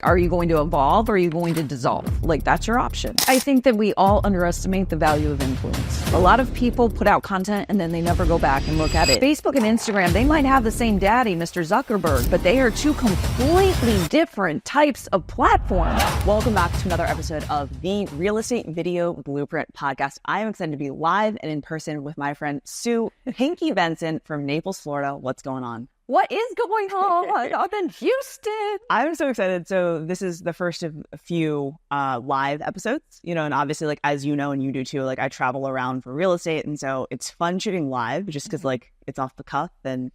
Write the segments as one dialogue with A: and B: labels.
A: Are you going to evolve or are you going to dissolve? Like, that's your option. I think that we all underestimate the value of influence. A lot of people put out content and then they never go back and look at it. Facebook and Instagram, they might have the same daddy, Mr. Zuckerberg, but they are two completely different types of platforms.
B: Welcome back to another episode of the Real Estate Video Blueprint podcast. I am excited to be live and in person with my friend Sue Pinky Benson from Naples, Florida. What's going on?
A: What is going on? I'm in Houston.
B: I'm so excited. So this is the first of a few live episodes, and obviously, like, as you know, and you do too, like, I travel around for real estate. And so it's fun shooting live just because, like, it's off the cuff and,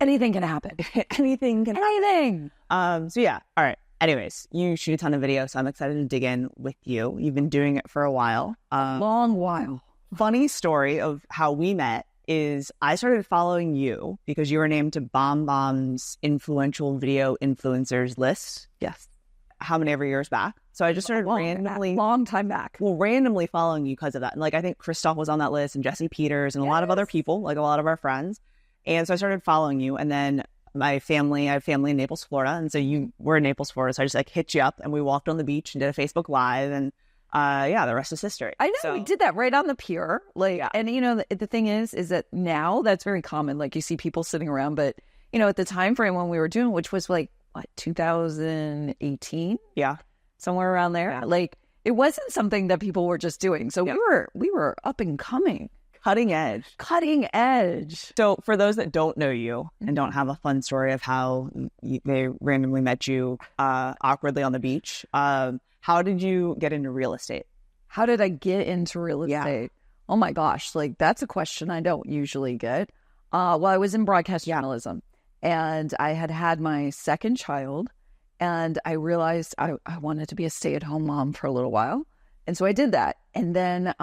A: anything can happen.
B: Anything can
A: Anything.
B: So yeah. All right. Anyways, you shoot a ton of videos, so I'm excited to dig in with you. You've been doing it for a while.
A: Long while.
B: Funny story of how we met is I started following you because you were named to BombBomb's influential video influencers list.
A: Yes.
B: How many ever years back? So I just started
A: long time back.
B: Well, randomly following you because of that. And like, I think Christoph was on that list and Jesse Peters and a lot of other people, like a lot of our friends. And so I started following you. And then I have family in Naples, Florida. And so you were in Naples, Florida. So I just like hit you up and we walked on the beach and did a Facebook Live and the rest is history.
A: I know, we did that right on the pier. And the thing is that now that's very common. Like, you see people sitting around, but at the time frame when we were doing, which was like, 2018?
B: Yeah.
A: Somewhere around there. Yeah. Like, it wasn't something that people were just doing. So we were up and coming.
B: Cutting edge. So for those that don't know you and don't have a fun story of how they randomly met you awkwardly on the beach, how did you get into real estate?
A: How did I get into real estate? Oh my gosh, like, that's a question I don't usually get. Well, I was in broadcast journalism and I had my second child and I realized I wanted to be a stay-at-home mom for a little while. And so I did that. And then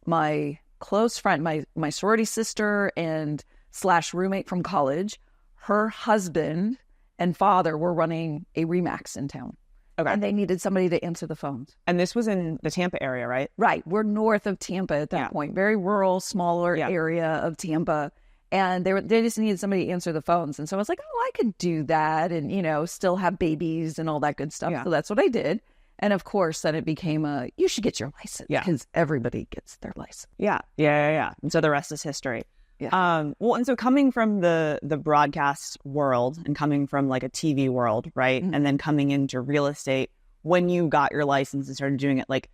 A: my close friend, my sorority sister and / roommate from college, her husband and father were running a RE/MAX in town.
B: Okay.
A: And they needed somebody to answer the phones.
B: And this was in the Tampa area, right?
A: Right. We're north of Tampa at that point. Very rural, smaller area of Tampa. And they just needed somebody to answer the phones. And so I was like, I could do that and, still have babies and all that good stuff. Yeah. So that's what I did. And of course, then it became you should get your license. Yeah. Because everybody gets their license.
B: Yeah. And so the rest is history.
A: Yeah.
B: Well, and so coming from the broadcast world and coming from like a TV world, right? Mm-hmm. And then coming into real estate, when you got your license and started doing it, like,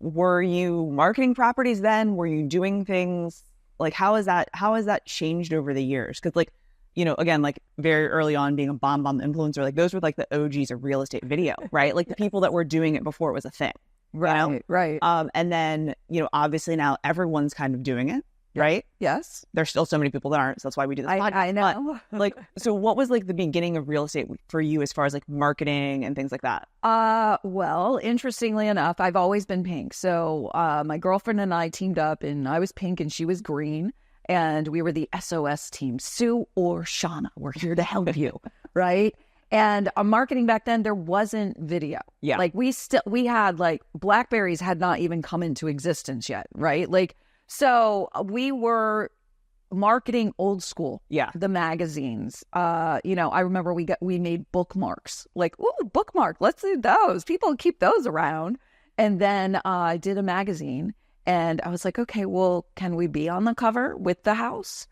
B: were you marketing properties then? Were you doing things like, how has that changed over the years? Because like, again, like very early on being a BombBomb influencer, like those were like the OGs of real estate video, right? Like the people that were doing it before it was a thing.
A: Right. Right.
B: And then, obviously now everyone's kind of doing it. Right?
A: Yes.
B: There's still so many people that aren't. So that's why we do this podcast.
A: I know.
B: But, like, so what was like the beginning of real estate for you as far as like marketing and things like that?
A: Well, interestingly enough, I've always been pink. So my girlfriend and I teamed up and I was pink and she was green. And we were the SOS team. Sue or Shauna, we're here to help you. Right? And marketing back then, there wasn't video.
B: Yeah.
A: Like we had like Blackberries had not even come into existence yet. Right? Like, so we were marketing old school.
B: Yeah.
A: The magazines. I remember we made bookmarks. Like, ooh, bookmark. Let's do those. People keep those around. And then I did a magazine and I was like, okay, well, can we be on the cover with the house?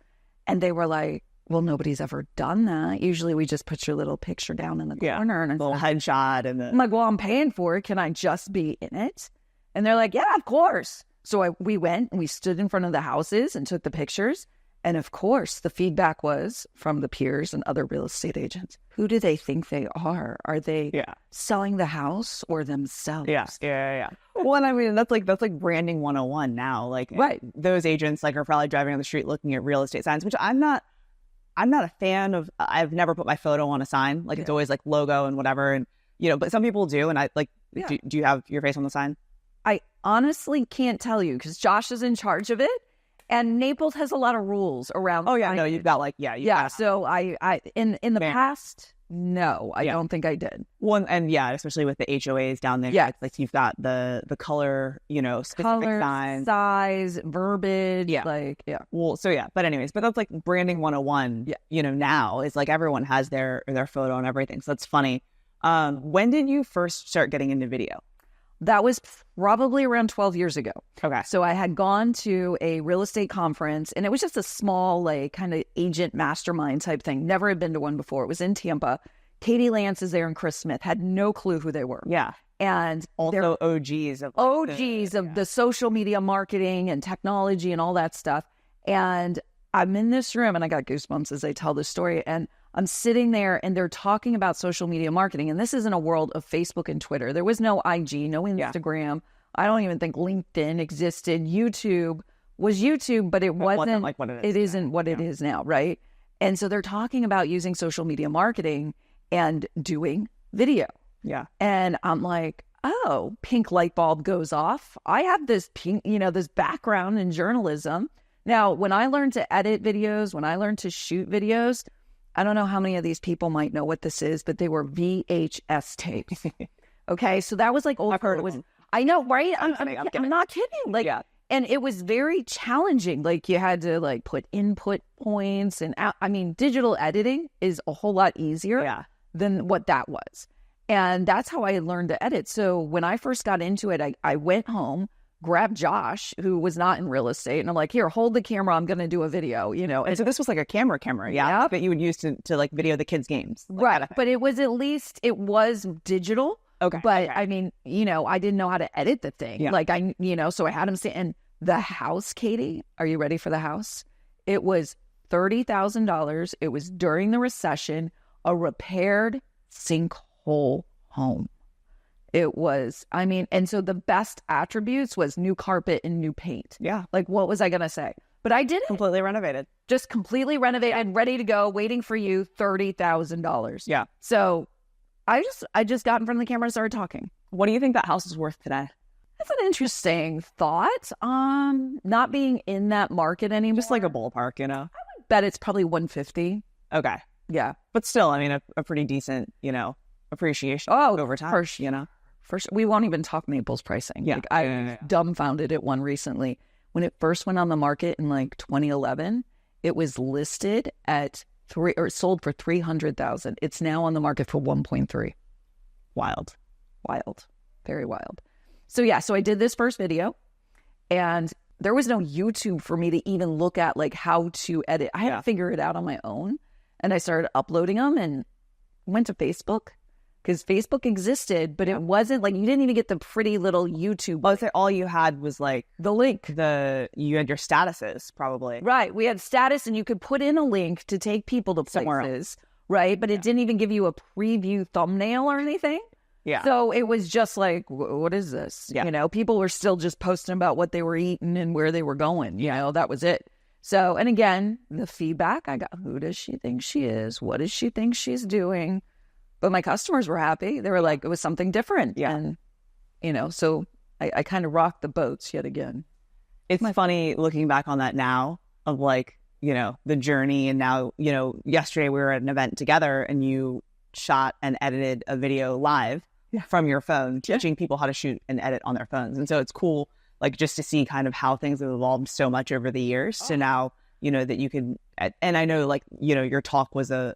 A: And they were like, well, nobody's ever done that. Usually we just put your little picture down in the corner and
B: a little headshot.
A: I'm like, well, I'm paying for it. Can I just be in it? And they're like, yeah, of course. So we went and we stood in front of the houses and took the pictures. And of course, the feedback was from the peers and other real estate agents. Who do they think they are? Are they selling the house or themselves?
B: Yeah. Well, and I mean, that's like branding 101 now. Like,
A: right.
B: Those agents like are probably driving on the street looking at real estate signs, which I'm not a fan of. I've never put my photo on a sign. Like, it's always like logo and whatever. And, but some people do. And I like, do you have your face on the sign?
A: I honestly can't tell you because Josh is in charge of it. And Naples has a lot of rules around.
B: Oh, yeah. No, you've got like,
A: So I in the past, no, I don't think I did.
B: Well, and especially with the HOAs down there.
A: Yeah.
B: Like you've got the color, specific
A: color,
B: signs.
A: size, verbiage.
B: Yeah. Well, so but anyways, but that's like branding 101. Yeah. Now is like everyone has their photo and everything. So that's funny. When did you first start getting into video?
A: That was probably around 12 years ago.
B: Okay.
A: So I had gone to a real estate conference, and it was just a small, like, kind of agent mastermind type thing. Never had been to one before. It was in Tampa. Katie Lance is there and Chris Smith. Had no clue who they were.
B: Yeah.
A: And
B: also OGs of
A: the social media marketing and technology and all that stuff. And I'm in this room, and I got goosebumps as I tell this story. And I'm sitting there, and they're talking about social media marketing. And this is in a world of Facebook and Twitter. There was no IG, no Instagram. I don't even think LinkedIn existed. YouTube was YouTube, but it wasn't
B: like what it is.
A: It isn't what it is now, right? And so they're talking about using social media marketing and doing video.
B: Yeah.
A: And I'm like, oh, pink light bulb goes off. I have this pink, this background in journalism. Now, when I learned to edit videos, when I learned to shoot videos, I don't know how many of these people might know what this is, but they were VHS tapes. Okay, so that was like old.
B: I've heard it was.
A: I know, right? I'm not kidding. Like,
B: yeah.
A: And it was very challenging. Like, you had to like put input points and out. I mean, digital editing is a whole lot easier than what that was. And that's how I learned to edit. So when I first got into it, I went home, grabbed Josh, who was not in real estate, and I'm like, here, hold the camera. I'm going to do a video,
B: And so this was like a camera,
A: yeah,
B: that you would use to like video the kids' games. Like
A: right. But it was digital.
B: Okay.
A: But I mean, I didn't know how to edit the thing.
B: Yeah.
A: Like so I had him say, and the house, Katie, are you ready for the house? It was $30,000. It was during the recession, a repaired sinkhole home. It was, and so the best attributes was new carpet and new paint.
B: Yeah.
A: Like, what was I going to say? But I did it.
B: Completely renovated.
A: Just completely renovated and ready to go, waiting for you, $30,000.
B: Yeah.
A: So I just got in front of the camera and started talking.
B: What do you think that house is worth today?
A: That's an interesting thought. Not being in that market anymore.
B: Just like a ballpark,
A: I would bet it's probably 150.
B: Okay.
A: Yeah.
B: But still, a pretty decent, appreciation over time.
A: First, we won't even talk Naples pricing.
B: Yeah.
A: Like, I dumbfounded at one recently. When it first went on the market in like 2011, it was listed at sold for $300,000. It's now on the market for 1.3.
B: Wild,
A: very wild. So yeah, so I did this first video, and there was no YouTube for me to even look at like how to edit. I had to figure it out on my own, and I started uploading them and went to Facebook. Because Facebook existed, but it wasn't like, you didn't even get the pretty little YouTube.
B: Well, all you had was like
A: the link.
B: You had your statuses probably.
A: Right. We had status, and you could put in a link to take people to places. Right. But it didn't even give you a preview thumbnail or anything.
B: Yeah.
A: So it was just like, what is this?
B: Yeah.
A: People were still just posting about what they were eating and where they were going. That was it. So, and again, the feedback I got, who does she think she is? What does she think she's doing? But my customers were happy. They were like, it was something different.
B: Yeah.
A: And, so I kind of rocked the boats yet again.
B: It's funny looking back on that now of like, the journey. And now, yesterday we were at an event together, and you shot and edited a video live from your phone, teaching people how to shoot and edit on their phones. And so it's cool, like, just to see kind of how things have evolved so much over the years to now, that you can, and I know like, your talk was a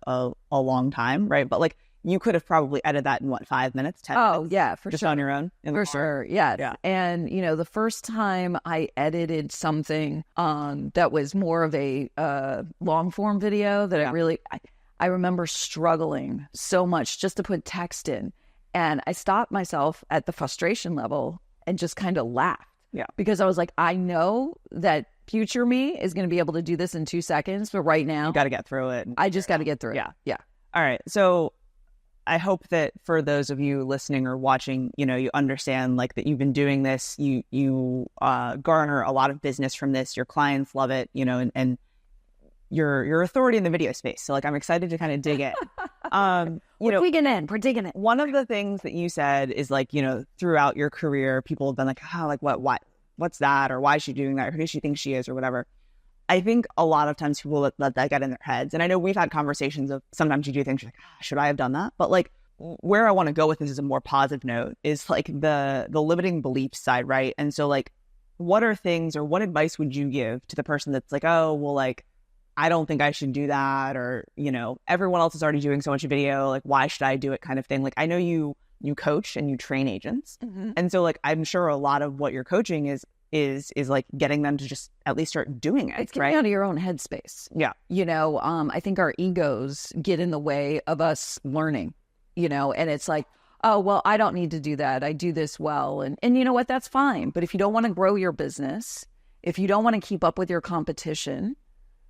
B: long time, right? But like, you could have probably edited that in 5 minutes, 10 minutes?
A: Oh, yeah, for
B: just
A: sure.
B: on your own?
A: For sure, yeah. And, the first time I edited something that was more of a long form video that I remember struggling so much just to put text in. And I stopped myself at the frustration level and just kind of laughed.
B: Yeah.
A: Because I was like, I know that future me is going to be able to do this in 2 seconds, but right now,
B: you got to get through it.
A: I just got to get through it. Yeah.
B: All right. So I hope that for those of you listening or watching, you understand like that you've been doing this, you garner a lot of business from this. Your clients love it, and your authority in the video space. So like, I'm excited to kind of dig in.
A: We're digging in.
B: One of the things that you said is like, throughout your career, people have been like, like what's that? Or why is she doing that? Or who does she think she is or whatever. I think a lot of times people let that get in their heads. And I know we've had conversations of sometimes you do things like, should I have done that? But like where I want to go with this is a more positive note is like the limiting belief side, right? And so like, what are things or what advice would you give to the person that's like, oh, well, like, I don't think I should do that, or, you know, everyone else is already doing so much video, like, why should I do it, kind of thing. Like, I know you coach and you train agents. And so, like, I'm sure a lot of what you're coaching is like getting them to just at least start doing it.
A: It's getting out of your own headspace.
B: Yeah.
A: You know, I think our egos get in the way of us learning, you know, and it's like, oh, well, I don't need to do that. I do this well. And you know what? That's fine. But if you don't want to grow your business, if you don't want to keep up with your competition,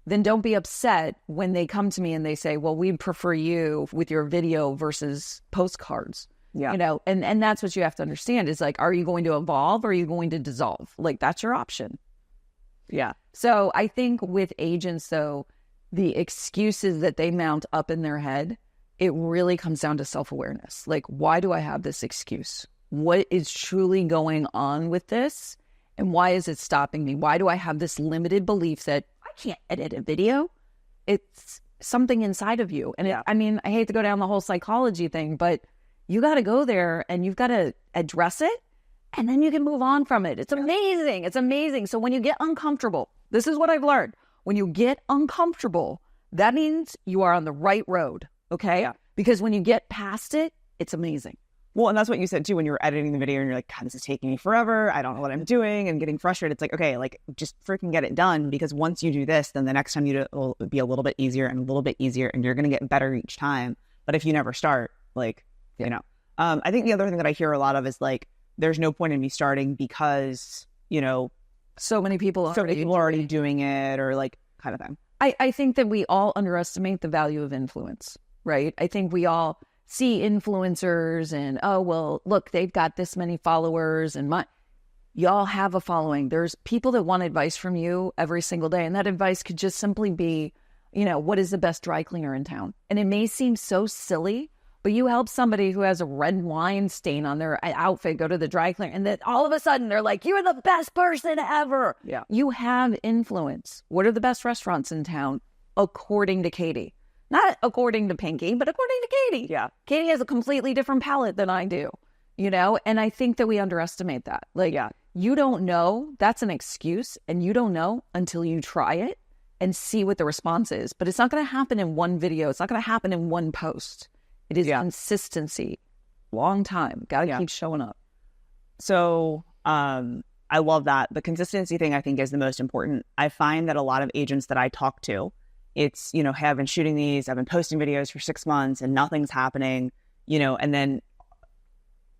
A: then don't be upset when they come to me and they say, well, we prefer you with your video versus postcards.
B: Yeah.
A: You know, and that's what you have to understand is like, are you going to evolve or are you going to dissolve? Like, that's your option.
B: Yeah.
A: So I think with agents, though, the excuses that they mount up in their head, it really comes down to self-awareness. Like, why do I have this excuse? What is truly going on with this? And why is it stopping me? Why do I have this limited belief that I can't edit a video? It's something inside of you. And I mean, I hate to go down the whole psychology thing, but you got to go there and you've got to address it, and then you can move on from it. It's amazing. It's amazing. So when you get uncomfortable, this is what I've learned. When you get uncomfortable, that means you are on the right road. Okay?
B: Yeah.
A: Because when you get past it, it's amazing.
B: Well, and that's what you said too when you were editing the video and you're like, God, this is taking me forever. I don't know what I'm doing, and getting frustrated. It's like, okay, like, just freaking get it done, because once you do this, then the next time you do it will be a little bit easier and a little bit easier, and you're going to get better each time. But if you never start, like, you know, I think the other thing that I hear a lot of is like, there's no point in me starting because, you know,
A: so many people are
B: already doing it, or like, kind of thing.
A: I think that we all underestimate the value of influence, right? I think we all see influencers and, oh, well, look, they've got this many followers, and y'all have a following. There's people that want advice from you every single day. And that advice could just simply be, you know, what is the best dry cleaner in town? And it may seem so silly, but you help somebody who has a red wine stain on their outfit go to the dry cleaner, and then all of a sudden they're like, you're the best person ever.
B: Yeah.
A: You have influence. What are the best restaurants in town? According to Katie. Not according to Pinky, but according to Katie.
B: Yeah.
A: Katie has a completely different palette than I do, you know? And I think that we underestimate that. Like, you don't know. That's an excuse. And you don't know until you try it and see what the response is. But it's not going to happen in one video. It's not going to happen in one post. It is consistency. Long time. Got to keep showing up.
B: So I love that. The consistency thing, I think, is the most important. I find that a lot of agents that I talk to, it's, you know, hey, I've been shooting these, I've been posting videos for 6 months and nothing's happening, you know, and then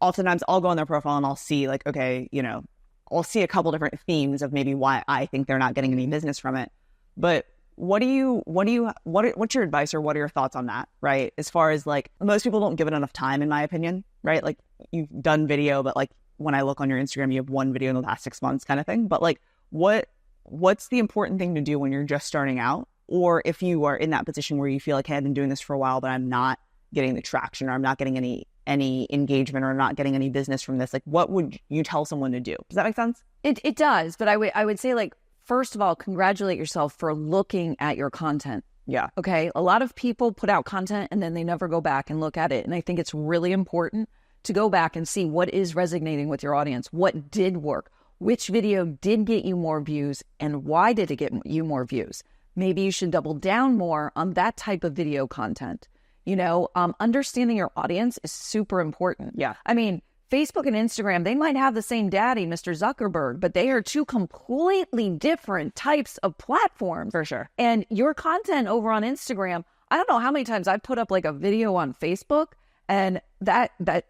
B: oftentimes I'll go on their profile and I'll see like, okay, you know, I'll see a couple different themes of maybe why I think they're not getting any business from it. But what's your advice, or what are your thoughts on that? Right. As far as like, most people don't give it enough time, in my opinion, right? Like, you've done video, but like, when I look on your Instagram, you have one video in the last 6 months kind of thing. But like, what's the important thing to do when you're just starting out? Or if you are in that position where you feel like, hey, I've been doing this for a while, but I'm not getting the traction, or I'm not getting any engagement, or I'm not getting any business from this. Like, what would you tell someone to do? Does that make sense?
A: It does. But I would say, like, first of all, congratulate yourself for looking at your content.
B: Yeah.
A: Okay. A lot of people put out content and then they never go back and look at it. And I think it's really important to go back and see what is resonating with your audience. What did work? Which video did get you more views, and why did it get you more views? Maybe you should double down more on that type of video content. You know, understanding your audience is super important.
B: Yeah.
A: I mean, Facebook and Instagram, they might have the same daddy, Mr. Zuckerberg, but they are two completely different types of platforms.
B: For sure.
A: And your content over on Instagram, I don't know how many times I've put up like a video on Facebook, and the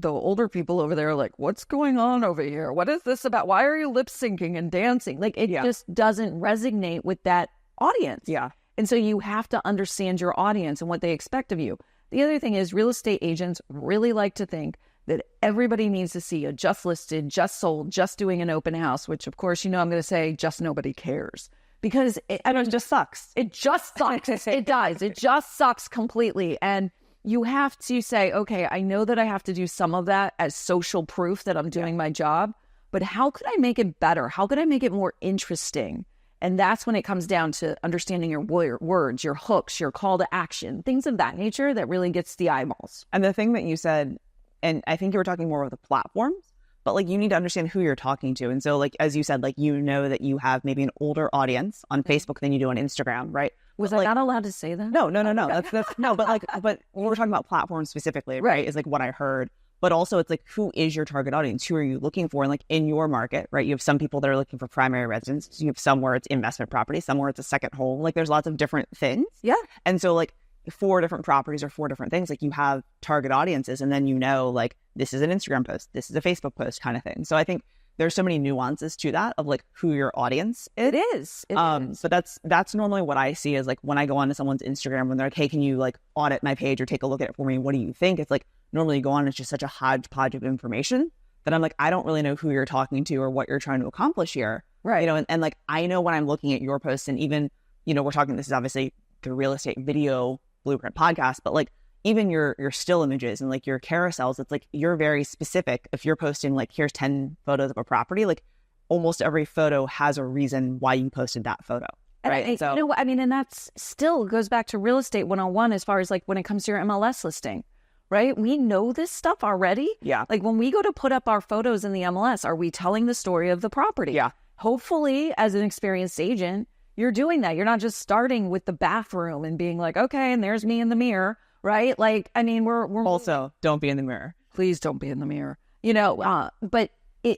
A: older people over there are like, what's going on over here? What is this about? Why are you lip syncing and dancing? Like, it just doesn't resonate with that audience.
B: Yeah.
A: And so you have to understand your audience and what they expect of you. The other thing is, real estate agents really like to think that everybody needs to see a just listed, just sold, just doing an open house, which of course, you know, I'm going to say just nobody cares, because it just sucks. It just sucks. It does. It just sucks completely. And you have to say, okay, I know that I have to do some of that as social proof that I'm doing my job, but how could I make it better? How could I make it more interesting? And that's when it comes down to understanding your words, your hooks, your call to action, things of that nature that really gets the eyeballs.
B: And the thing that you said, and I think you were talking more about the platforms, but like you need to understand who you're talking to. And so like, as you said, like, you know that you have maybe an older audience on Facebook than you do on Instagram, right?
A: Was
B: I
A: not allowed to say that?
B: No. That's no, but when we're talking about platforms specifically, right, is like what I heard. But also it's like, who is your target audience? Who are you looking for? And like in your market, right, you have some people that are looking for primary residence. You have some where it's investment property, somewhere it's a second home. Like there's lots of different things.
A: Yeah.
B: And so like 4 different properties or 4 different things, like you have target audiences, and then you know, like, this is an Instagram post, this is a Facebook post kind of thing. So I think there's so many nuances to that of like who your audience is.
A: It is.
B: So that's normally what I see is like when I go onto someone's Instagram, when they're like, hey, can you like audit my page or take a look at it for me? What do you think? It's like, normally you go on, it's just such a hodgepodge of information that I'm like, I don't really know who you're talking to or what you're trying to accomplish here.
A: Right.
B: You know, and like, I know when I'm looking at your posts, and even, you know, we're talking, this is obviously the real estate video blueprint podcast, but like even your still images and like your carousels, it's like you're very specific. If you're posting like, here's 10 photos of a property, like almost every photo has a reason why you posted that photo. Right.
A: So, you know, I mean, and that's still goes back to real estate 101 as far as like when it comes to your MLS listing, right? We know this stuff already.
B: Yeah.
A: Like when we go to put up our photos in the MLS, are we telling the story of the property?
B: Yeah.
A: Hopefully, as an experienced agent, you're doing that. You're not just starting with the bathroom and being like, okay, and there's me in the mirror, right? Like, I mean, we're
B: also, don't be in the mirror.
A: Please don't be in the mirror. You know, but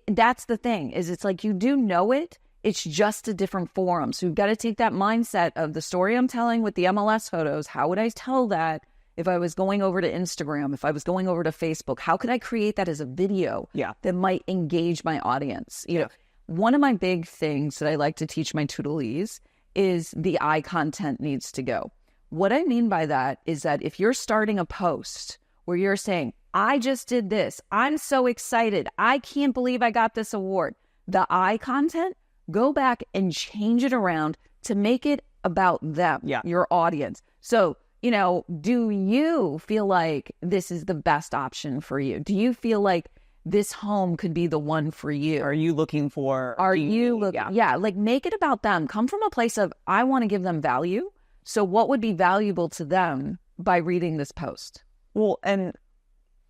A: that's the thing, is it's like you do know it. It's just a different forum. So you've got to take that mindset of the story I'm telling with the MLS photos. How would I tell that if I was going over to Instagram, if I was going over to Facebook? How could I create that as a video that might engage my audience? You know, one of my big things that I like to teach my tutorials is the eye content needs to go. What I mean by that is that if you're starting a post where you're saying, I just did this, I'm so excited, I can't believe I got this award, the eye content, go back and change it around to make it about them, your audience. So, you know, do you feel like this is the best option for you? Do you feel like this home could be the one for you?
B: Are you looking for...
A: like make it about them. Come from a place of, I want to give them value. So what would be valuable to them by reading this post?
B: Well, and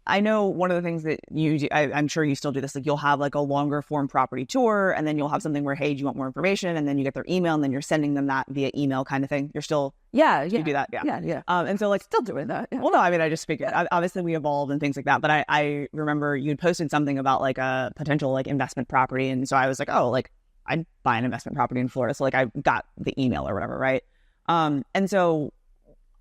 B: I know one of the things that you do, I'm sure you still do this, like you'll have like a longer form property tour, and then you'll have something where, hey, do you want more information? And then you get their email, and then you're sending them that via email kind of thing. You're still... You do that?
A: Yeah.
B: And so like...
A: Still doing that. Yeah.
B: Well, no, I mean, I just figured, obviously we evolved and things like that, but I remember you'd posted something about like a potential like investment property. And so I was like, oh, like I'd buy an investment property in Florida. So like I got the email or whatever, right? And so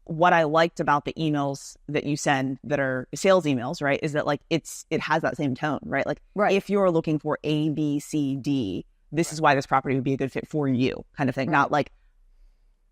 B: what I liked about the emails that you send that are sales emails, right, is that like it has that same tone, right? Like if you're looking for A, B, C, D, this is why this property would be a good fit for you kind of thing. Not like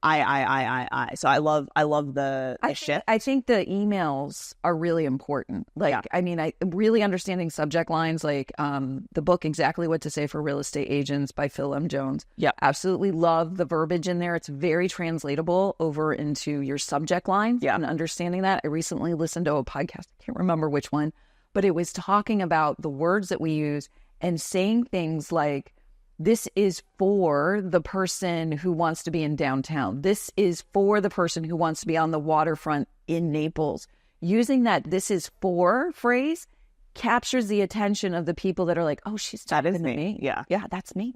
B: I. So I love the shift.
A: I think the emails are really important. Like, I mean, I really understanding subject lines, like the book, Exactly What to Say for Real Estate Agents by Phil M. Jones. Yeah. Absolutely love the verbiage in there. It's very translatable over into your subject lines and understanding that. I recently listened to a podcast. I can't remember which one, but it was talking about the words that we use and saying things like, this is for the person who wants to be in downtown. This is for the person who wants to be on the waterfront in Naples. Using that "this is for" phrase captures the attention of the people that are like, oh, she's talking to me. Yeah, that's me.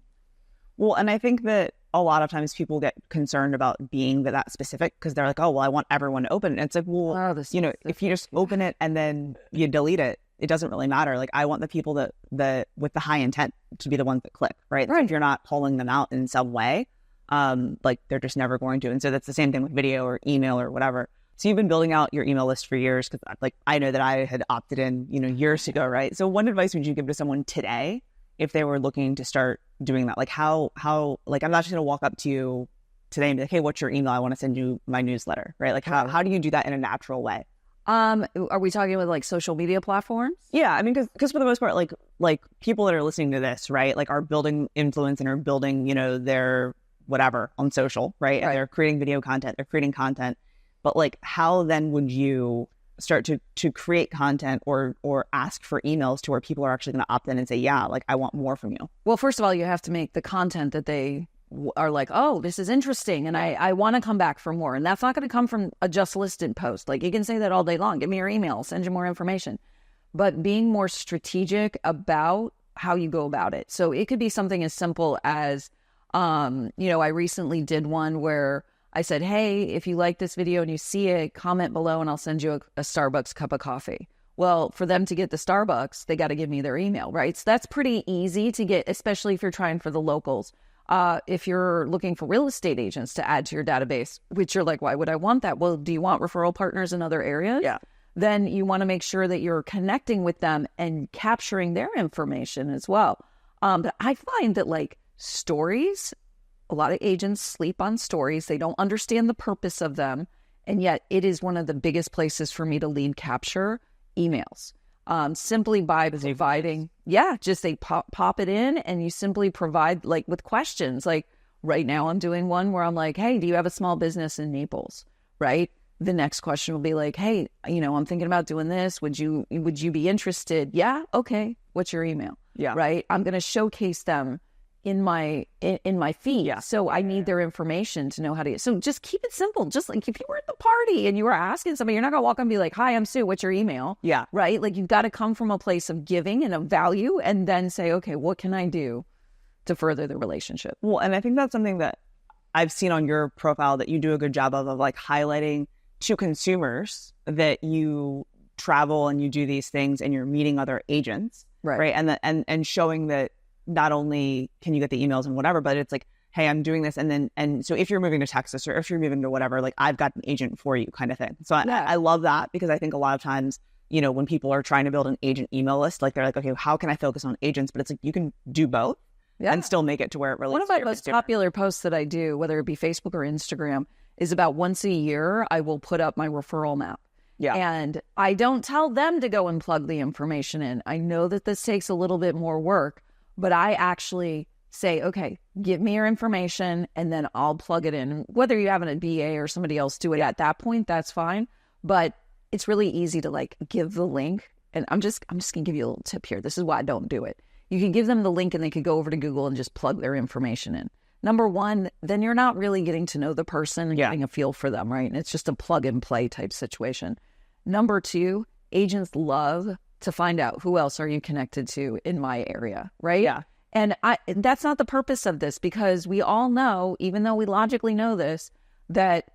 B: Well, and I think that a lot of times people get concerned about being that specific because they're like, oh, well, I want everyone to open it. And it's like, well, if you just open it and then you delete it, it doesn't really matter. Like, I want the people that with the high intent to be the ones that click, right? So if you're not pulling them out in some way, like they're just never going to. And so that's the same thing with video or email or whatever. So you've been building out your email list for years because like I know that I had opted in, years ago, right? So what advice would you give to someone today if they were looking to start doing that? Like how like I'm not just going to walk up to you today and be like, hey, what's your email? I want to send you my newsletter, right? Like how do you do that in a natural way?
A: Are we talking with like social media platforms?
B: Yeah, I mean, because for the most part, like people that are listening to this, right, like are building influence and are building, their whatever on social, right? And they're creating video content, they're creating content. But like, how then would you start to create content or ask for emails to where people are actually going to opt in and say, yeah, like I want more from you?
A: Well, first of all, you have to make the content that they are like, oh, this is interesting and I want to come back for more. And that's not going to come from a just listed post. Like you can say that all day long. Give me your email, send you more information. But being more strategic about how you go about it. So it could be something as simple as, I recently did one where I said, hey, if you like this video and you see it, comment below and I'll send you a Starbucks cup of coffee. Well, for them to get the Starbucks, they got to give me their email, right? So that's pretty easy to get, especially if you're trying for the locals. If you're looking for real estate agents to add to your database, which you're like, why would I want that? Well, do you want referral partners in other areas?
B: Yeah.
A: Then you want to make sure that you're connecting with them and capturing their information as well. But I find that like stories, a lot of agents sleep on stories. They don't understand the purpose of them. And yet it is one of the biggest places for me to lead capture emails. Simply by providing, just they pop it in and you simply provide like with questions. Like right now I'm doing one where I'm like, hey, do you have a small business in Naples? Right? The next question will be like, hey, I'm thinking about doing this. Would you be interested? Yeah. Okay. What's your email?
B: Yeah.
A: Right. I'm going to showcase them in my feed. Yeah. So I need their information to know how to. So just keep it simple. Just like if you were at the party and you were asking somebody, you're not going to walk up and be like, hi, I'm Sue. What's your email?
B: Yeah.
A: Right. Like you've got to come from a place of giving and of value and then say, okay, what can I do to further the relationship?
B: Well, and I think that's something that I've seen on your profile that you do a good job of like highlighting to consumers that you travel and you do these things and you're meeting other agents, right? And showing that not only can you get the emails and whatever, but it's like, hey, I'm doing this, and so if you're moving to Texas or if you're moving to whatever, like I've got an agent for you, kind of thing. So I love that because I think a lot of times, when people are trying to build an agent email list, like they're like, okay, how can I focus on agents? But it's like you can do both. Yeah. And still make it to where it really.
A: One of my most popular posts that I do, whether it be Facebook or Instagram, is about once a year, I will put up my referral map.
B: Yeah.
A: And I don't tell them to go and plug the information in. I know that this takes a little bit more work, but I actually say, okay, give me your information and then I'll plug it in. Whether you have a BA or somebody else do it at that point, that's fine. But it's really easy to like give the link. And I'm just going to give you a little tip here. This is why I don't do it. You can give them the link and they could go over to Google and just plug their information in. Number one, then you're not really getting to know the person and getting a feel for them, right? And it's just a plug and play type situation. Number two, agents love to find out who else are you connected to in my area, right?
B: Yeah.
A: And that's not the purpose of this because we all know, even though we logically know this, that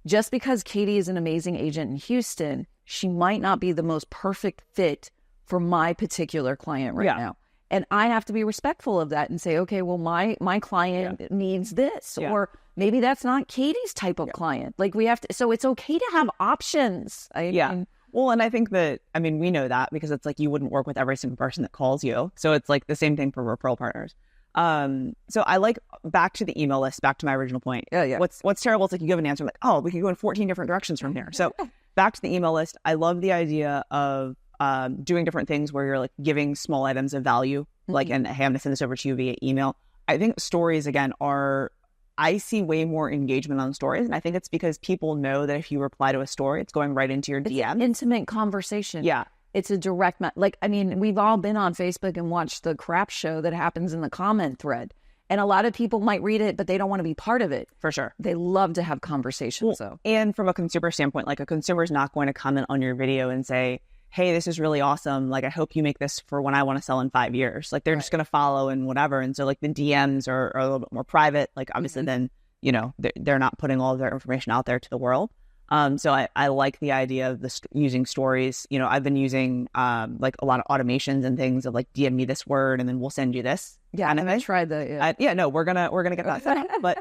A: just because Katie is an amazing agent in Houston, she might not be the most perfect fit for my particular client right now. And I have to be respectful of that and say, okay, well, my client needs this, or maybe that's not Katie's type of client. Like we have to, so it's okay to have options.
B: Well, and I think that, we know that because it's like you wouldn't work with every single person that calls you. So it's like the same thing for referral partners. So I like back to the email list, back to my original point. What's terrible is like you give an answer like, oh, we can go in 14 different directions from here. So back to the email list. I love the idea of doing different things where you're like giving small items of value, like, and hey, I'm gonna send this over to you via email. I think stories again I see way more engagement on stories. And I think it's because people know that if you reply to a story, it's going right into your DM.
A: Intimate conversation.
B: Yeah.
A: It's a direct, we've all been on Facebook and watched the crap show that happens in the comment thread. And a lot of people might read it, but they don't want to be part of it.
B: For sure.
A: They love to have conversations.
B: And from a consumer standpoint, like a consumer's not going to comment on your video and say, hey, this is really awesome. Like, I hope you make this for when I want to sell in 5 years. Like, they're just going to follow and whatever. And so, like, the DMs are a little bit more private. Like, obviously, then, they're not putting all of their information out there to the world. So I like the idea of using stories. I've been using, like, a lot of automations and things of, like, DM me this word, and then we'll send you this.
A: Yeah, and I tried that.
B: No, we're gonna get that set up. But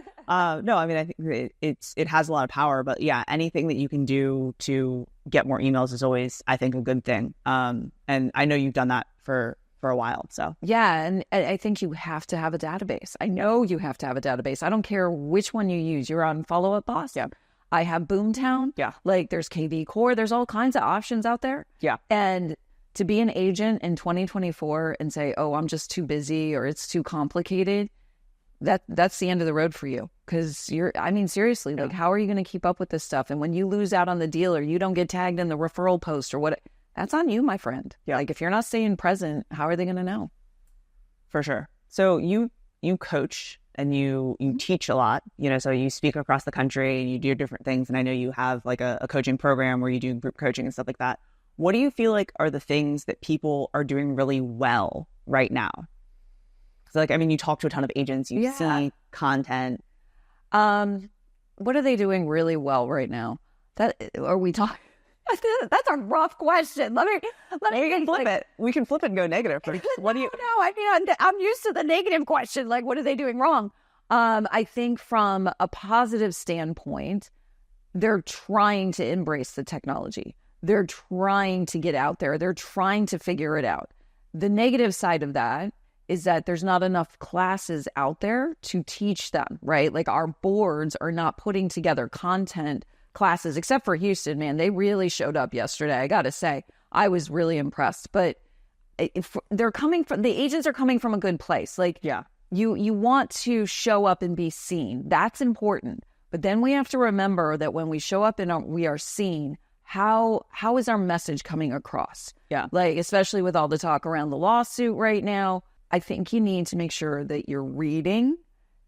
B: no, I think it has a lot of power. But yeah, anything that you can do to get more emails is always, I think, a good thing. And I know you've done that for a while. So
A: yeah, and I think you have to have a database. I know you have to have a database. I don't care which one you use. You're on Follow Up Boss.
B: Yeah.
A: I have Boomtown.
B: Yeah.
A: Like there's KV Core. There's all kinds of options out there.
B: Yeah.
A: And to be an agent in 2024 and say, oh, I'm just too busy or it's too complicated, that's the end of the road for you. Because seriously, like, how are you going to keep up with this stuff? And when you lose out on the deal or you don't get tagged in the referral post or what, that's on you, my friend.
B: Yeah.
A: Like, if you're not staying present, how are they going to know?
B: For sure. So you coach and you teach a lot, so you speak across the country and you do different things. And I know you have like a coaching program where you do group coaching and stuff like that. What do you feel like are the things that people are doing really well right now? So like, I mean, you talk to a ton of agents, you see content.
A: What are they doing really well right now? That's a rough question. Let me
B: flip it. We can flip it and go negative. What do you?
A: No, I mean, I'm used to the negative question. Like, what are they doing wrong? I think from a positive standpoint, they're trying to embrace the technology. They're trying to get out there. They're trying to figure it out. The negative side of that is that there's not enough classes out there to teach them, right? Like our boards are not putting together content classes, except for Houston, man. They really showed up yesterday. I got to say, I was really impressed. But the agents are coming from a good place. Like, you want to show up and be seen. That's important. But then we have to remember that when we show up and we are seen, how is our message coming across?
B: Yeah.
A: Like, especially with all the talk around the lawsuit right now, I think you need to make sure that you're reading,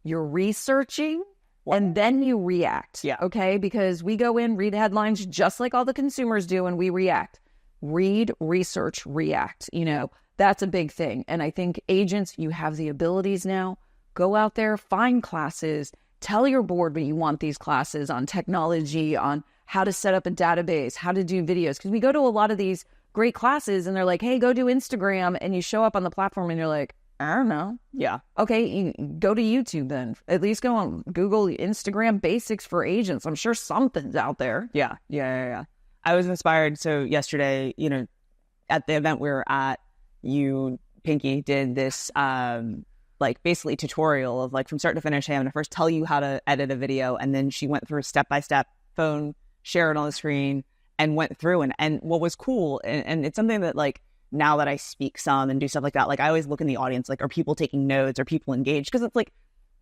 A: you're researching, and then you react.
B: Yeah.
A: Okay? Because we go in, read headlines just like all the consumers do, and we react. Read, research, react. You know, that's a big thing. And I think agents, you have the abilities now. Go out there, find classes, tell your board what you want these classes on technology, on how to set up a database, how to do videos. Because we go to a lot of these great classes and they're like, hey, go do Instagram. And you show up on the platform and you're like, I don't know.
B: Yeah.
A: Okay, you go to YouTube then. At least go on Google Instagram basics for agents. I'm sure something's out there.
B: Yeah. I was inspired. So yesterday, you know, at the event we were at, Pinky, did this like basically tutorial of like from start to finish. Hey, I'm going to first tell you how to edit a video. And then she went through step-by-step, phone, share it on the screen, and went through. And what was cool, and it's something that like now that I speak some and do stuff like that, like I always look in the audience, like, are people taking notes? Are people engaged? Because it's like,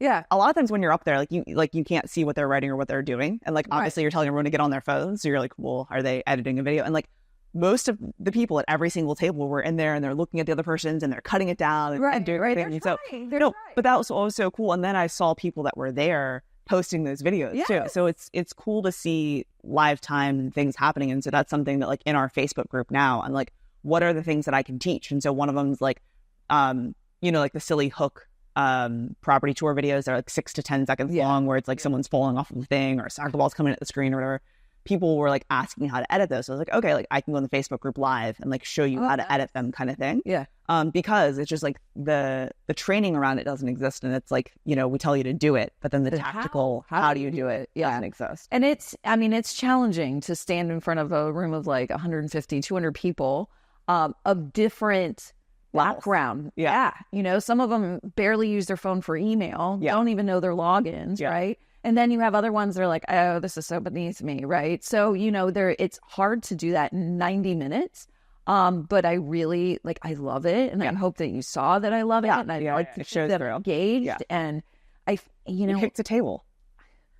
B: a lot of times when you're up there, like you can't see what they're writing or what they're doing. And like, obviously you're telling everyone to get on their phones. So you're like, well, are they editing a video? And like most of the people at every single table were in there and they're looking at the other person's and they're cutting it down and doing things. But that was also cool. And then I saw people that were there posting those videos too. So it's cool to see live time things happening. And so that's something that like in our Facebook group now, I'm like, what are the things that I can teach? And so one of them is like, you know, like the silly hook property tour videos are like 6 to 10 seconds long, where it's like someone's falling off of the thing or a soccer ball's coming at the screen or whatever. People were like asking how to edit those. So I was like, okay, like I can go on the Facebook group live and like show you how to edit them kind of thing.
A: Yeah.
B: Because it's just like the training around it doesn't exist. And it's like, you know, we tell you to do it, but then the tactical, how do you do it doesn't exist.
A: And it's challenging to stand in front of a room of like 150, 200 people of different background. Yeah. You know, some of them barely use their phone for email, don't even know their logins, right? And then you have other ones that are like, oh, this is so beneath me, right? So, you know, it's hard to do that in 90 minutes. But I really, like, I love it. And I hope that you saw that I love it. And I like to show them engaged. And you
B: kicked the table.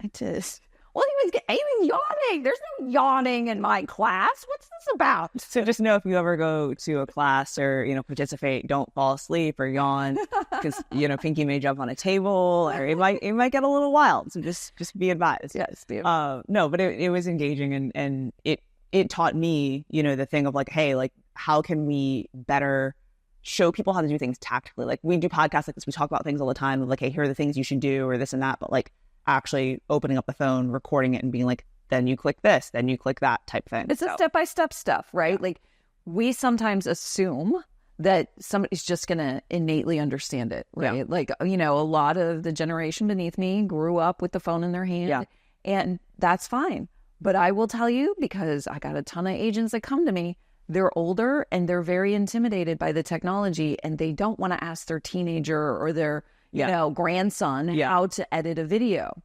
A: I just... Well, he was yawning. There's no yawning in my class. What's this about?
B: So just know if you ever go to a class or, you know, participate, don't fall asleep or yawn because, you know, Pinky may jump on a table or it might get a little wild. So just be advised.
A: Yes.
B: No, but it was engaging and it taught me, you know, the thing of like, hey, like, how can we better show people how to do things tactically? Like we do podcasts like this. We talk about things all the time of like, hey, here are the things you should do or this and that. But like, actually opening up the phone, recording it and being like, then you click this, then you click that type thing.
A: It's a step-by-step stuff, right? Like we sometimes assume that somebody's just going to innately understand it, right? Like, you know, a lot of the generation beneath me grew up with the phone in their hand and that's fine. But I will tell you, because I got a ton of agents that come to me, they're older and they're very intimidated by the technology and they don't want to ask their teenager or their you know, grandson how to edit a video.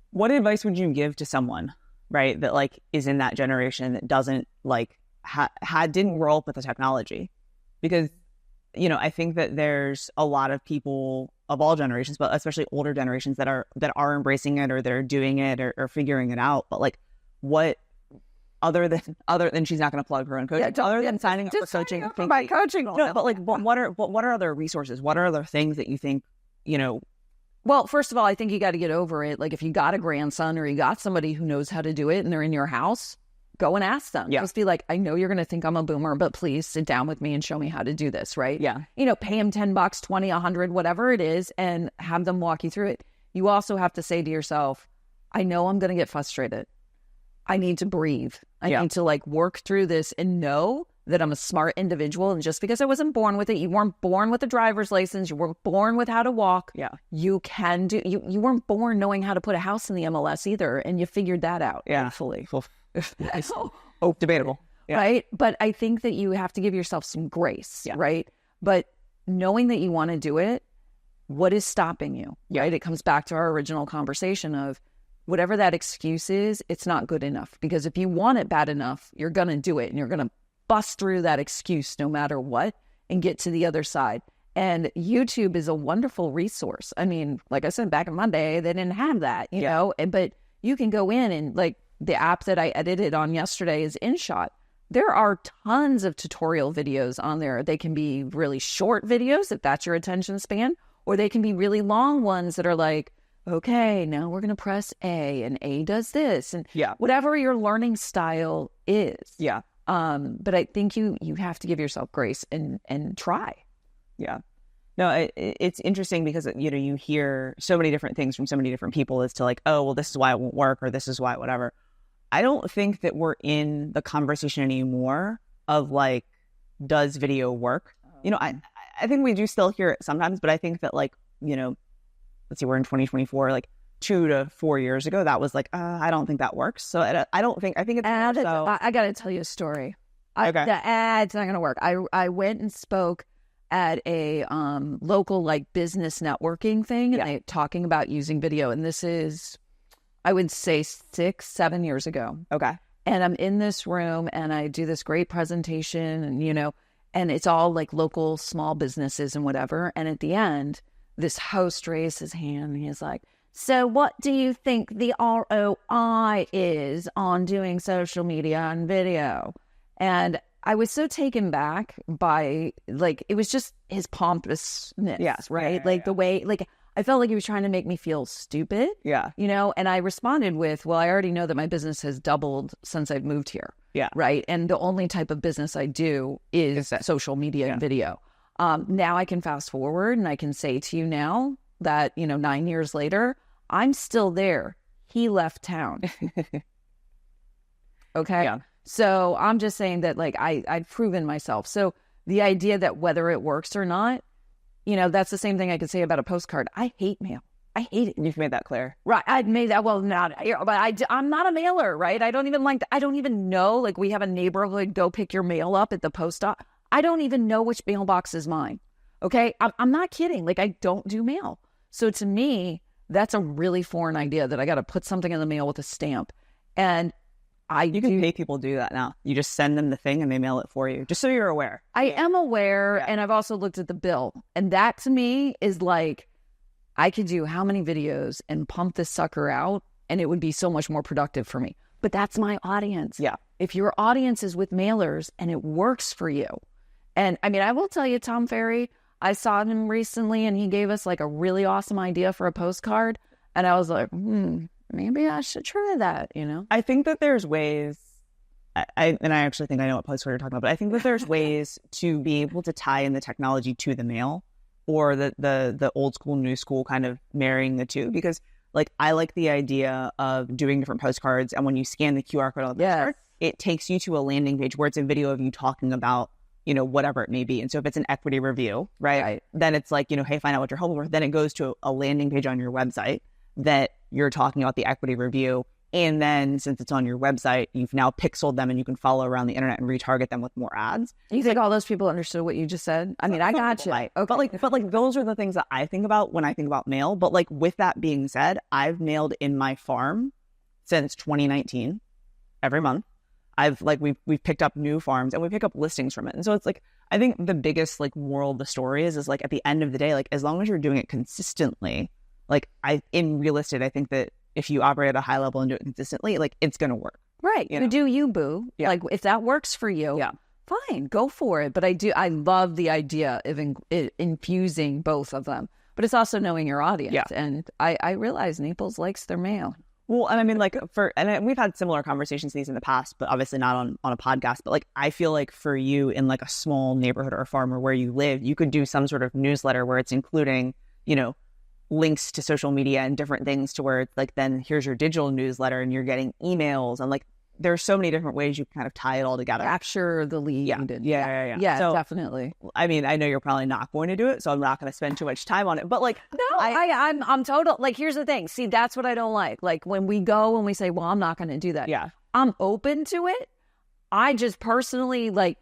B: What advice would you give to someone, right, that like is in that generation that doesn't like didn't grow up with the technology? Because, you know, I think that there's a lot of people of all generations, but especially older generations that are embracing it or they're doing it or figuring it out. But like, what other than she's not going to plug her own coaching, other than signing up for coaching,
A: my coaching.
B: No, but like, what are other resources? What are other things that you think? You know,
A: well, first of all, I think you got to get over it. Like if you got a grandson or you got somebody who knows how to do it and they're in your house, go and ask them. Just be like, I know you're going to think I'm a boomer, but please sit down with me and show me how to do this, right? You know, pay them $10, 20, 100, whatever it is, and have them walk you through it. You also have to say to yourself, I know I'm going to get frustrated. I need to breathe. I need to like work through this and know that I'm a smart individual. And just because I wasn't born with it, you weren't born with a driver's license, you weren't born with how to walk. You can do, you weren't born knowing how to put a house in the MLS either. And you figured that out. Hopefully.
B: Debatable.
A: Right. But I think that you have to give yourself some grace. Right. But knowing that you want to do it, what is stopping you? Right. It comes back to our original conversation of whatever that excuse is, it's not good enough. Because if you want it bad enough, you're going to do it and you're going to bust through that excuse no matter what and get to the other side. And YouTube is a wonderful resource. I mean, like I said, back in my day, they didn't have that, you know, but you can go in and like the app that I edited on yesterday is InShot. There are tons of tutorial videos on there. They can be really short videos if that's your attention span, or they can be really long ones that are like, okay, now we're going to press A and A does this and whatever your learning style is. But I think you have to give yourself grace and try.
B: No, it's interesting because, you know, you hear so many different things from so many different people as to like, oh, well, this is why it won't work or this is why whatever. I don't think that we're in the conversation anymore of like, does video work? You know, I think we do still hear it sometimes, but I think that like, you know, let's see, we're in 2024, like 2 to 4 years ago, that was like, I don't think that works. So I don't think, I think it's
A: I got to tell you a story. The ad's not going to work. I went and spoke at a local like business networking thing and they talking about using video. And this is, I would say 6-7 years ago. And I'm in this room and I do this great presentation and, you know, and it's all like local small businesses and whatever. And at the end, this host raised his hand and he's like, so what do you think the ROI is on doing social media and video? And I was so taken back by, like, it was just his pompousness, right? The way, like, I felt like he was trying to make me feel stupid, you know? And I responded with, well, I already know that my business has doubled since I've moved here, right? And the only type of business I do is social media and video. Now I can fast forward and I can say to you now that, you know, 9 years later, I'm still there. He left town. So I'm just saying that, like, I've proven myself. So the idea that whether it works or not, you know, that's the same thing I could say about a postcard. I hate mail. I hate it.
B: You've made that clear.
A: Right. I've made that. Well, not here, but I'm not a mailer, right? I don't even know, like, we have a neighborhood, go pick your mail up at the post office. I don't even know which mailbox is mine. Okay. I'm not kidding. Like, I don't do mail. So to me, that's a really foreign idea that I got to put something in the mail with a stamp. And
B: you can pay people to do that now. You just send them the thing and they mail it for you, just so you're aware.
A: I am aware. And I've also looked at the bill. And that to me is like, I could do how many videos and pump this sucker out and it would be so much more productive for me. But that's my audience. If your audience is with mailers and it works for you. And I mean, I will tell you, Tom Ferry, I saw him recently and he gave us like a really awesome idea for a postcard. And I was like, maybe I should try that, you know?
B: I think that there's ways, I actually think I know what postcard you're talking about, but I think that there's ways to be able to tie in the technology to the mail, or the old school, new school kind of marrying the two. Because, like, I like the idea of doing different postcards, and when you scan the QR code on the postcard, it takes you to a landing page where it's a video of you talking about, you know, whatever it may be. And so if it's an equity review, right. Then it's like, you know, hey, find out what you're hoping for. Then it goes to a landing page on your website that you're talking about the equity review. And then since it's on your website, you've now pixeled them and you can follow around the internet and retarget them with more ads.
A: You think all those people understood what you just said? I mean, I got you.
B: Okay. But like those are the things that I think about when I think about mail. But like, with that being said, I've mailed in my farm since 2019 every month. We've picked up new farms and we pick up listings from it. And so it's like, I think the biggest like moral of the story is like, at the end of the day, like, as long as you're doing it consistently, like, in real estate, I think that if you operate at a high level and do it consistently, like, it's going to work.
A: Right. You do you, boo. Like, if that works for you, fine, go for it. But I love the idea of infusing both of them. But it's also knowing your audience. And I realize Naples likes their mail.
B: Well, and I mean, like we've had similar conversations these in the past, but obviously not on a podcast. But like, I feel like for you in like a small neighborhood or farm or where you live, you could do some sort of newsletter where it's including, you know, links to social media and different things to where it's like, then here's your digital newsletter and you're getting emails and like, there's so many different ways you kind of tie it all together.
A: Capture the lead.
B: Yeah,
A: so, definitely.
B: I mean, I know you're probably not going to do it, so I'm not going to spend too much time on it. But like,
A: no, I'm total. Like, here's the thing. See, that's what I don't like. Like when we go and we say, well, I'm not going to do that.
B: Yeah,
A: I'm open to it. I just personally like,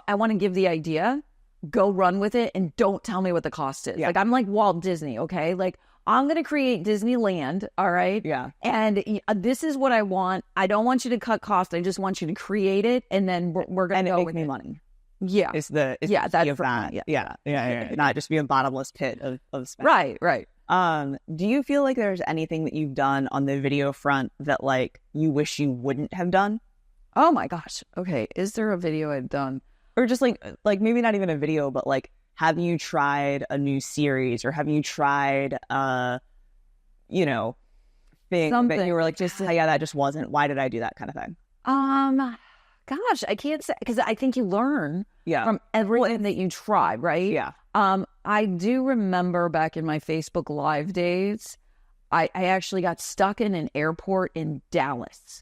A: I want to give the idea, go run with it, and don't tell me what the cost is. Like I'm like Walt Disney. Okay, like. I'm going to create Disneyland, all right?
B: Yeah.
A: And this is what I want. I don't want you to cut costs. I just want you to create it, and then we're going to go with
B: me money.
A: Yeah.
B: That's that. Yeah. Not just be a bottomless pit of spending.
A: Right.
B: Do you feel like there's anything that you've done on the video front that like you wish you wouldn't have done?
A: Oh my gosh. Okay. Is there a video I've done?
B: Or just like maybe not even a video, but like, have you tried a new series or have you tried, you know, thing
A: something
B: that you were like, just, yeah, that just wasn't, why did I do that kind of thing?
A: Gosh, I can't say, because I think you learn from everything that you try, right?
B: Yeah.
A: I do remember back in my Facebook Live days, I actually got stuck in an airport in Dallas.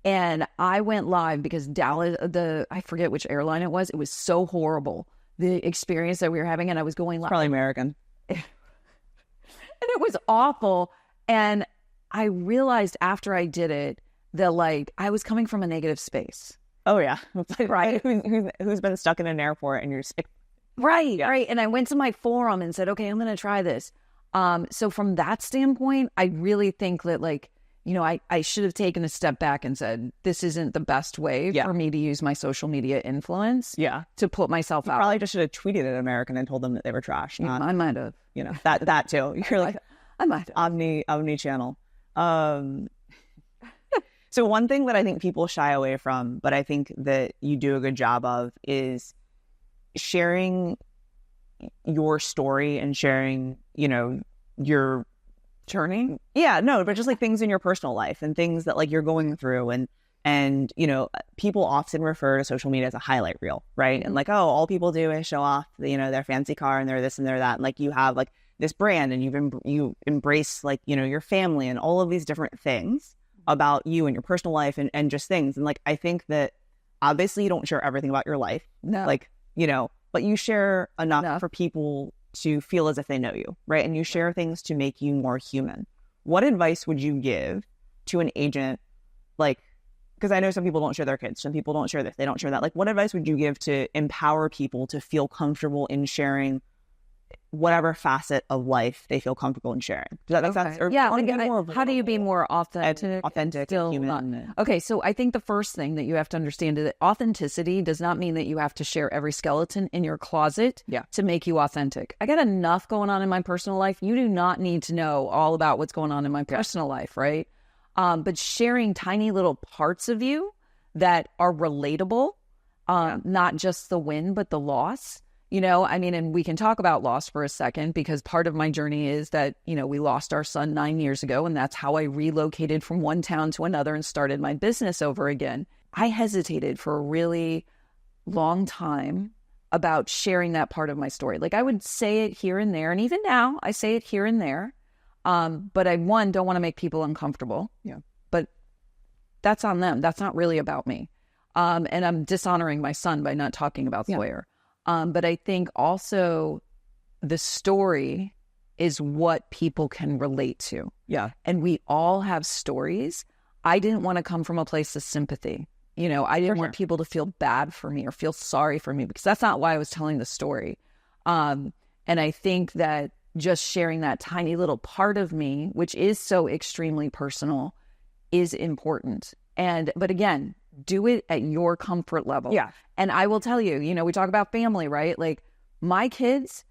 A: And I went live because Dallas, I forget which airline it was so horrible. The experience that we were having, and I was going live.
B: Probably American.
A: And it was awful. And I realized after I did it that like I was coming from a negative space.
B: Oh yeah.
A: Right.
B: Who's been stuck in an airport and you're sick.
A: Right. And I went to my forum and said, okay, I'm going to try this. So from that standpoint, I really think that like, you know, I should have taken a step back and said, this isn't the best way for me to use my social media influence to put myself out.
B: Probably just should have tweeted at American and told them that they were trash.
A: I might have.
B: You know, that too. You're like,
A: I might have.
B: Omni-channel. So one thing that I think people shy away from, but I think that you do a good job of is sharing your story and sharing, you know, your
A: journey.
B: Yeah, no, but just like things in your personal life and things that like you're going through and you know, people often refer to social media as a highlight reel, right? And like, oh, all people do is show off, you know, their fancy car and their this and their that. And like you have like this brand and you embrace like, you know, your family and all of these different things about you and your personal life and just things. And like, I think that obviously you don't share everything about your life.
A: No.
B: Like, you know, but you share enough for people to feel as if they know you, right? And you share things to make you more human. What advice would you give to an agent? Like, because I know some people don't share their kids, some people don't share this, they don't share that. Like, what advice would you give to empower people to feel comfortable in sharing whatever facet of life they feel comfortable in sharing? Does that make sense? Or
A: how do you be more authentic?
B: Still human.
A: Okay, so I think the first thing that you have to understand is that authenticity does not mean that you have to share every skeleton in your closet to make you authentic. I got enough going on in my personal life. You do not need to know all about what's going on in my personal life, right? But sharing tiny little parts of you that are relatable, not just the win, but the loss. You know, I mean, and we can talk about loss for a second because part of my journey is that, you know, we lost our son 9 years ago and that's how I relocated from one town to another and started my business over again. I hesitated for a really long time about sharing that part of my story. Like I would say it here and there, and even now I say it here and there. But I, don't want to make people uncomfortable. Yeah. But that's on them. That's not really about me. And I'm dishonoring my son by not talking about Sawyer. But I think also the story is what people can relate to. Yeah. And we all have stories. I didn't want to come from a place of sympathy. You know, I didn't want people to feel bad for me or feel sorry for me because that's not why I was telling the story. And I think that just sharing that tiny little part of me, which is so extremely personal, is important. But again, do it at your comfort level. Yeah. And I will tell you, you know, we talk about family, right? Like my kids,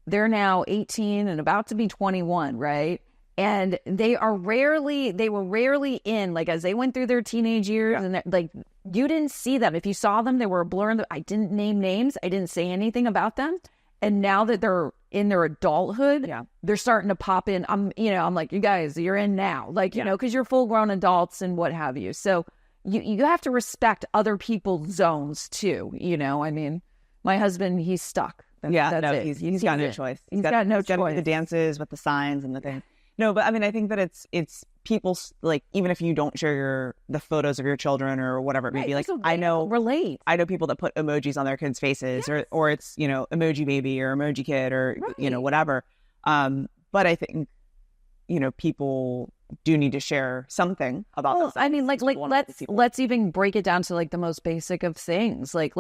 A: they're now 18 and about to be 21, right? And they were rarely in, like as they went through their teenage years and like, you didn't see them. If you saw them, they were a blur. I didn't name names. I didn't say anything about them. And now that they're in their adulthood, they're starting to pop in. I'm like, you guys, you're in now. Like, you know, because you're full grown adults and what have you. So you have to respect other people's zones too. You know, I mean, my husband, he's stuck. That's it.
B: He's got no choice.
A: He's got no choice.
B: The dances with the signs and the things. No, but I mean, I think that it's people's, like, even if you don't share the photos of your children or whatever it may be, like, I know people that put emojis on their kids' faces, or it's, you know, emoji baby or emoji kid or, you know, whatever. But I think, you know, people do need to share something about this.
A: I mean, let's even break it down to like the most basic of things. Like,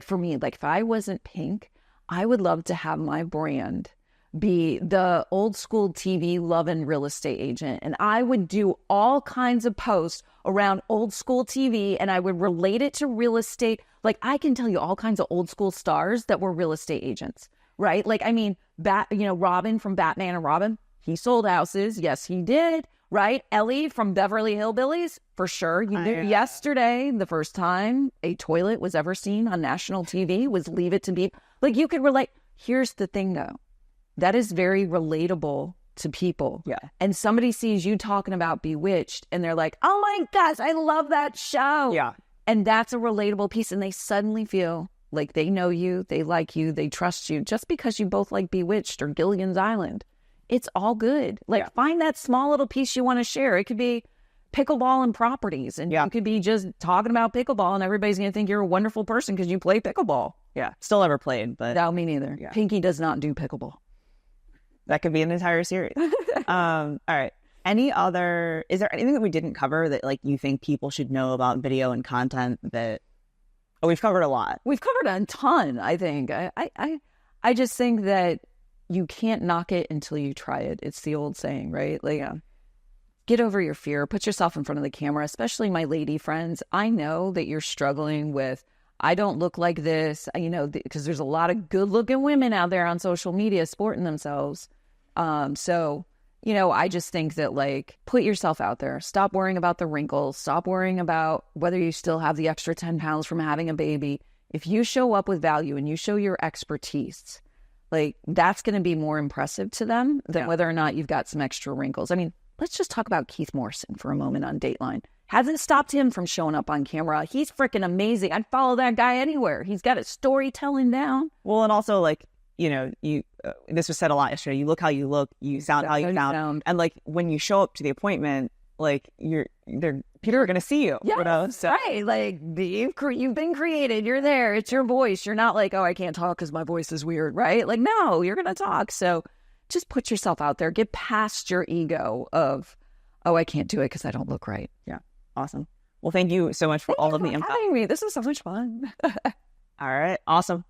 A: for me, like, if I wasn't Pink, I would love to have my brand be the old school TV loving real estate agent. And I would do all kinds of posts around old school TV, and I would relate it to real estate. Like, I can tell you all kinds of old school stars that were real estate agents, right? Like, I mean, Robin from Batman and Robin, he sold houses. Yes, he did. Right? Ellie from Beverly Hillbillies, for sure. Yesterday, the first time a toilet was ever seen on national TV was Leave It to Beaver. Like, you could relate. Here's the thing, though. That is very relatable to people. Yeah. And somebody sees you talking about Bewitched, and they're like, oh my gosh, I love that show. Yeah. And that's a relatable piece. And they suddenly feel like they know you, they like you, they trust you, just because you both like Bewitched or Gilligan's Island. It's all good. Like, find that small little piece you want to share. It could be pickleball and properties. And you could be just talking about pickleball, and everybody's going to think you're a wonderful person because you play pickleball.
B: Yeah. Still never played, but...
A: No, me neither. Yeah. Pinky does not do pickleball.
B: That could be an entire series. All right. Is there anything that we didn't cover that, like, you think people should know about video and content that... Oh, we've covered a lot.
A: We've covered a ton, I think. I just think that you can't knock it until you try it. It's the old saying, right? Like, get over your fear. Put yourself in front of the camera, especially my lady friends. I know that you're struggling with, I don't look like this, you know, because there's a lot of good-looking women out there on social media sporting themselves. So, you know, I just think that, like, put yourself out there. Stop worrying about the wrinkles. Stop worrying about whether you still have the extra 10 pounds from having a baby. If you show up with value and you show your expertise, like, that's going to be more impressive to them than whether or not you've got some extra wrinkles. I mean, let's just talk about Keith Morrison for a moment on Dateline. Hasn't stopped him from showing up on camera. He's freaking amazing. I'd follow that guy anywhere. He's got his storytelling down.
B: Well, and also, like, you know, this was said a lot yesterday. You look how you look. You sound how you sound. And, like, when you show up to the appointment, like, people are going to see you.
A: Yes, you know? So. Right. Like, you've been created. You're there. It's your voice. You're not like, oh, I can't talk because my voice is weird, right? Like, no, you're going to talk. So just put yourself out there. Get past your ego of, oh, I can't do it because I don't look right.
B: Yeah. Awesome. Well, thank you so much for all of the info.
A: Having me. This was so much fun.
B: All right. Awesome.